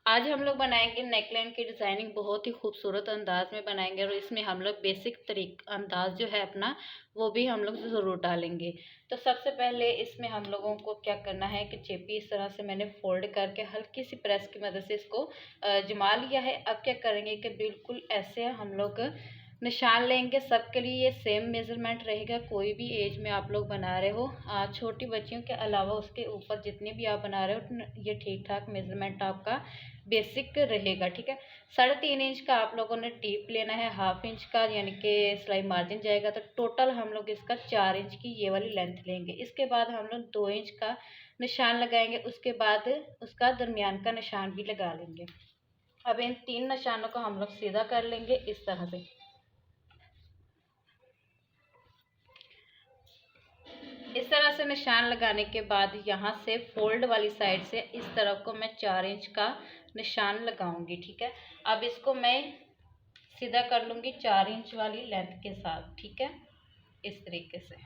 आज हम लोग बनाएंगे नेकलाइन की डिज़ाइनिंग बहुत ही खूबसूरत अंदाज में बनाएंगे और इसमें हम लोग बेसिक अंदाज जो है अपना वो भी हम लोग ज़रूर डालेंगे। तो सबसे पहले इसमें हम लोगों को क्या करना है कि चेपी इस तरह से मैंने फोल्ड करके हल्की सी प्रेस की मदद से इसको जमा लिया है। अब क्या करेंगे कि बिल्कुल ऐसे हम लोग निशान लेंगे। सबके लिए ये सेम मेज़रमेंट रहेगा, कोई भी एज में आप लोग बना रहे हो, छोटी बच्चियों के अलावा उसके ऊपर जितने भी आप बना रहे हो ये ठीक ठाक मेज़रमेंट आपका बेसिक रहेगा। ठीक है, 3.5 इंच का आप लोगों ने टीप लेना है, 1/2 इंच का यानी कि सिलाई मार्जिन जाएगा। तो टोटल हम लोग इसका 4 इंच की ये वाली लेंथ लेंगे। इसके बाद हम लोग 2 इंच का निशान लगाएंगे, उसके बाद उसका दरमियान का निशान भी लगा लेंगे। अब इन 3 निशानों को हम लोग सीधा कर लेंगे इस तरह से। इस तरह से निशान लगाने के बाद यहाँ से फोल्ड वाली साइड से इस तरफ को मैं 4 इंच का निशान लगाऊंगी। ठीक है, अब इसको मैं सीधा कर लूँगी 4 इंच वाली लेंथ के साथ। ठीक है, इस तरीके से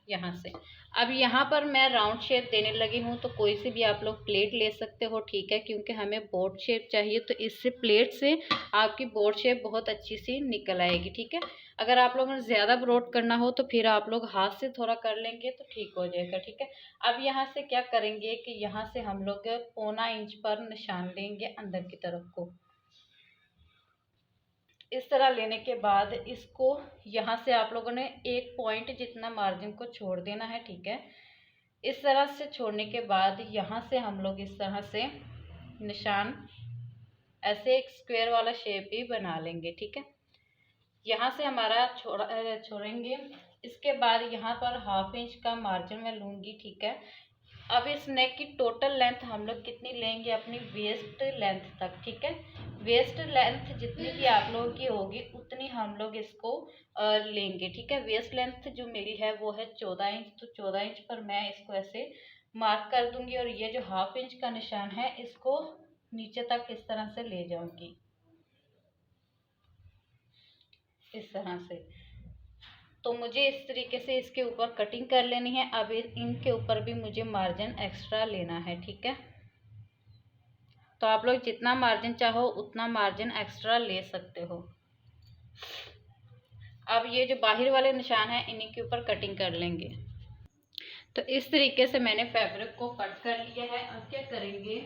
यहाँ से। अब यहाँ पर मैं राउंड शेप देने लगी हूँ, तो कोई सी भी आप लोग प्लेट ले सकते हो। ठीक है, क्योंकि हमें बोर्ड शेप चाहिए, तो इससे प्लेट से आपकी बोर्ड शेप बहुत अच्छी सी निकल आएगी। ठीक है, अगर आप लोगों ने ज़्यादा ब्रॉड करना हो तो फिर आप लोग हाथ से थोड़ा कर लेंगे तो ठीक हो जाएगा। ठीक है, अब यहाँ से क्या करेंगे कि यहाँ से हम लोग 1/4 इंच पर निशान लेंगे अंदर की तरफ को। इस तरह लेने के बाद इसको यहाँ से आप लोगों ने 1 पॉइंट जितना मार्जिन को छोड़ देना है। ठीक है, इस तरह से छोड़ने के बाद यहाँ से हम लोग इस तरह से निशान ऐसे एक स्क्वायर वाला शेप भी बना लेंगे। ठीक है, यहाँ से हमारा छोड़ेंगे। इसके बाद यहाँ पर 1/2 इंच का मार्जिन मैं लूँगी। ठीक है, अब इस नेक की टोटल लेंथ हम लोग कितनी लेंगे, अपनी वेस्ट लेंथ तक। ठीक है, वेस्ट लेंथ जितनी भी आप लोगों की होगी उतनी हम लोग इसको लेंगे। ठीक है, वेस्ट लेंथ जो मेरी है वो है 14 इंच, तो 14 इंच पर मैं इसको ऐसे मार्क कर दूंगी और ये जो 1/2 इंच का निशान है इसको नीचे तक इस तरह से ले जाऊंगी, इस तरह से। तो मुझे इस तरीके से इसके ऊपर कटिंग कर लेनी है। अब इनके ऊपर भी मुझे मार्जिन एक्स्ट्रा लेना है। ठीक है, तो आप लोग जितना मार्जिन चाहो उतना मार्जिन एक्स्ट्रा ले सकते हो। अब ये जो बाहर वाले निशान है इन्हीं के ऊपर कटिंग कर लेंगे। तो इस तरीके से मैंने फैब्रिक को कट कर लिया है। अब क्या करेंगे,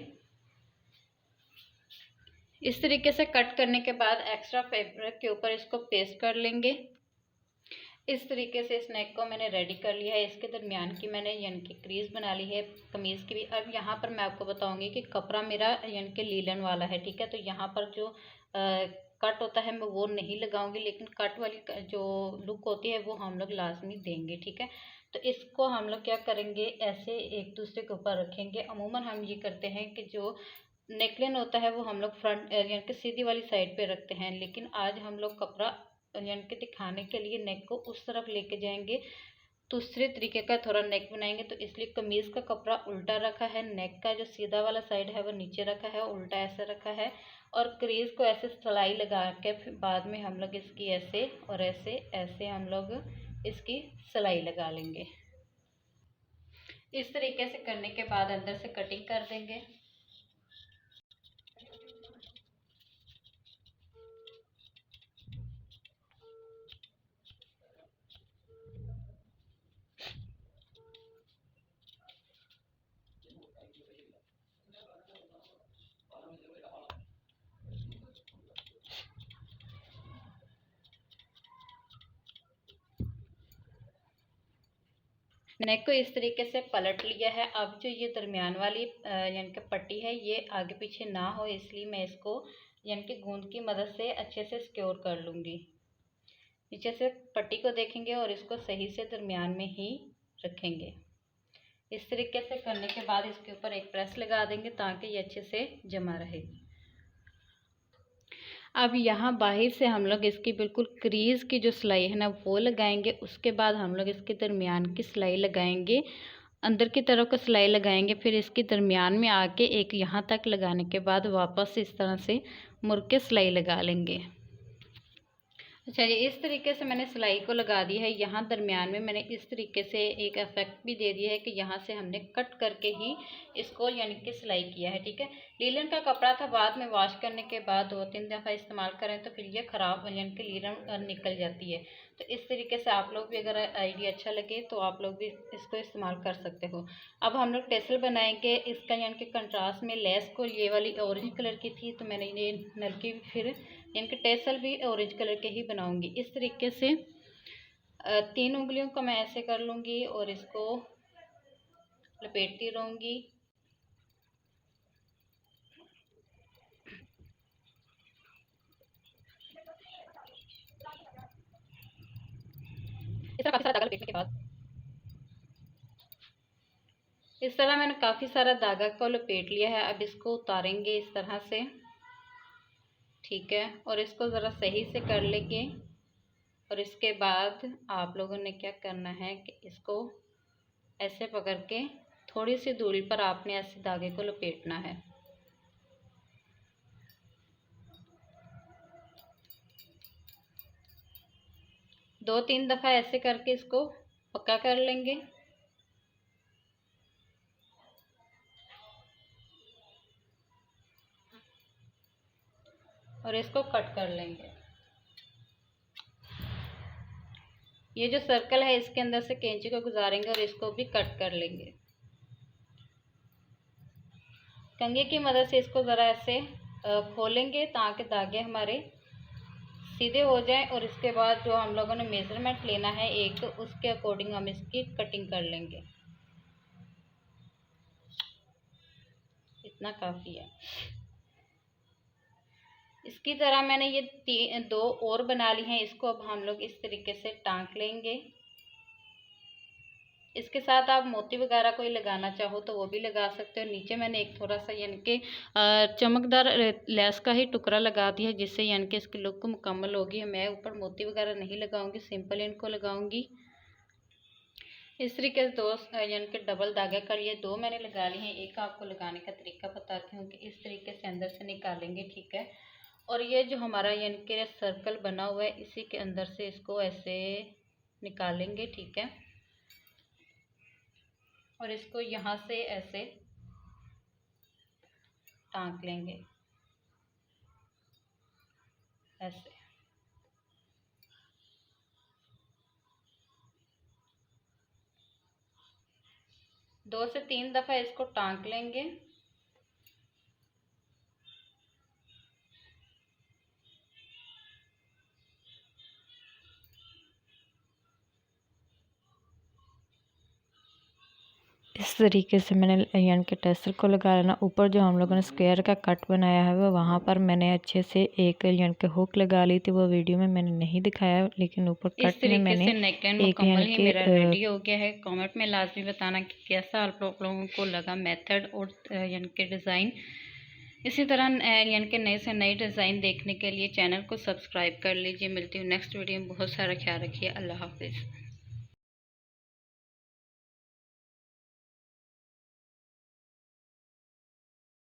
इस तरीके से कट करने के बाद एक्स्ट्रा फैब्रिक के ऊपर इसको पेस्ट कर लेंगे। इस तरीके से इस नेक को मैंने रेडी कर लिया है। इसके दरमियान की मैंने यानी कि क्रीज बना ली है कमीज़ की भी। अब यहाँ पर मैं आपको बताऊंगी कि कपड़ा मेरा यानी कि लीलन वाला है। ठीक है, तो यहाँ पर जो कट होता है मैं वो नहीं लगाऊंगी, लेकिन कट वाली जो लुक होती है वो हम लोग लाजमी देंगे। ठीक है, तो इसको हम लोग क्या करेंगे, ऐसे एक दूसरे के ऊपर रखेंगे। अमूमन हम ये करते हैं कि जो नेकलाइन होता है वो हम लोग फ्रंट यानी कि सीधी वाली साइड पे रखते हैं, लेकिन आज हम लोग कपड़ा यानी कि दिखाने के लिए नेक को उस तरफ लेके जाएंगे, दूसरे तरीके का थोड़ा नेक बनाएंगे। तो इसलिए कमीज़ का कपड़ा उल्टा रखा है, नेक का जो सीधा वाला साइड है वो नीचे रखा है, उल्टा ऐसे रखा है, और क्रीज को ऐसे सिलाई लगा के फिर बाद में हम लोग इसकी ऐसे और ऐसे ऐसे हम लोग इसकी सिलाई लगा लेंगे। इस तरीके से करने के बाद अंदर से कटिंग कर देंगे। नेक को इस तरीके से पलट लिया है। अब जो ये दरमियान वाली यानी कि पट्टी है ये आगे पीछे ना हो, इसलिए मैं इसको यानी कि गूंद की मदद से अच्छे से सिक्योर कर लूँगी। नीचे से पट्टी को देखेंगे और इसको सही से दरमियान में ही रखेंगे। इस तरीके से करने के बाद इसके ऊपर एक प्रेस लगा देंगे ताकि ये अच्छे से जमा रहे। अब यहाँ बाहर से हम लोग इसकी बिल्कुल क्रीज की जो सिलाई है ना वो लगाएंगे। उसके बाद हम लोग इसके दरमियान की सिलाई लगाएंगे, अंदर की तरफ का सिलाई लगाएंगे, फिर इसके दरमियान में आके एक यहाँ तक लगाने के बाद वापस इस तरह से मुड़ के सिलाई लगा लेंगे। अच्छा जी, इस तरीके से मैंने सिलाई को लगा दी है। यहाँ दरमियान में मैंने इस तरीके से एक इफेक्ट भी दे दिया है कि यहाँ से हमने कट करके ही इसको यानी कि सिलाई किया है। ठीक है, लीलन का कपड़ा था, बाद में वॉश करने के बाद 2-3 दफ़ा इस्तेमाल करें तो फिर ये ख़राब यानी कि लीलन निकल जाती है। तो इस तरीके से आप लोग भी, अगर आइडिया अच्छा लगे तो आप लोग भी इसको इस्तेमाल कर सकते हो। अब हम लोग टेसल बनाएंगे। इसका यानी कि कंट्रास्ट में लेस को ये वाली ऑरेंज कलर की थी तो मैंने ये नलकी फिर इनके टेसल भी ऑरेंज कलर के ही बनाऊंगी। इस तरीके से 3 उंगलियों को मैं ऐसे कर लूँगी और इसको लपेटती रहूँगी। इस तरह काफ़ी सारा धागा लपेटने के बाद इस तरह मैंने काफ़ी सारा धागा को लपेट लिया है। अब इसको उतारेंगे इस तरह से। ठीक है, और इसको ज़रा सही से कर लेंगे। और इसके बाद आप लोगों ने क्या करना है कि इसको ऐसे पकड़ के थोड़ी सी दूरी पर आपने ऐसे धागे को लपेटना है। दो तीन दफ़ा ऐसे करके इसको पक्का कर लेंगे। और इसको कट कर लेंगे। ये जो सर्कल है इसके अंदर से कैंची को गुजारेंगे और इसको भी कट कर लेंगे। कंघी की मदद से इसको ज़रा ऐसे खोलेंगे ताकि धागे हमारे सीधे हो जाएं। और इसके बाद जो हम लोगों ने मेज़रमेंट लेना है एक, तो उसके अकॉर्डिंग हम इसकी कटिंग कर लेंगे। इतना काफ़ी है। इसकी तरह मैंने ये 2 और बना ली हैं। इसको अब हम लोग इस तरीके से टांक लेंगे। इसके साथ आप मोती वगैरह कोई लगाना चाहो तो वो भी लगा सकते हो। नीचे मैंने एक थोड़ा सा यानी कि चमकदार लेस का ही टुकड़ा लगा दिया है, जिससे यानी कि इसकी लुक मुकम्मल होगी। मैं ऊपर मोती वगैरह नहीं लगाऊंगी, सिंपल इनको लगाऊंगी। इस तरीके से 2 यानी कि डबल धागे का ये 2 मैंने लगा लिए हैं। एक आपको लगाने का तरीका बताती हूँ कि इस तरीके से अंदर से निकालेंगे। ठीक है, और ये जो हमारा यानी कि सर्कल बना हुआ है इसी के अंदर से इसको ऐसे निकालेंगे। ठीक है, और इसको यहाँ से ऐसे टांक लेंगे ऐसे। 2 से 3 दफ़ा इसको टांक लेंगे। इस तरीके से मैंने यानी कि टेसल को लगा लेना। ऊपर जो हम लोगों ने स्क्वायर का कट बनाया है वो वहाँ पर मैंने अच्छे से एक यानी कि हुक लगा ली थी। वो वीडियो में मैंने नहीं दिखाया, लेकिन ऊपर कट में मैंने एक यानी कि मेरा रेडी हो गया है। कमेंट में लाजमी बताना कि कैसा आप लोगों को लगा मेथड और यानी कि डिज़ाइन। इसी तरह यानी कि नए से नए डिज़ाइन देखने के लिए चैनल को सब्सक्राइब कर लीजिए। मिलती हूँ नेक्स्ट वीडियो में। बहुत सारा ख्याल रखिए। अल्लाह हाफिज़।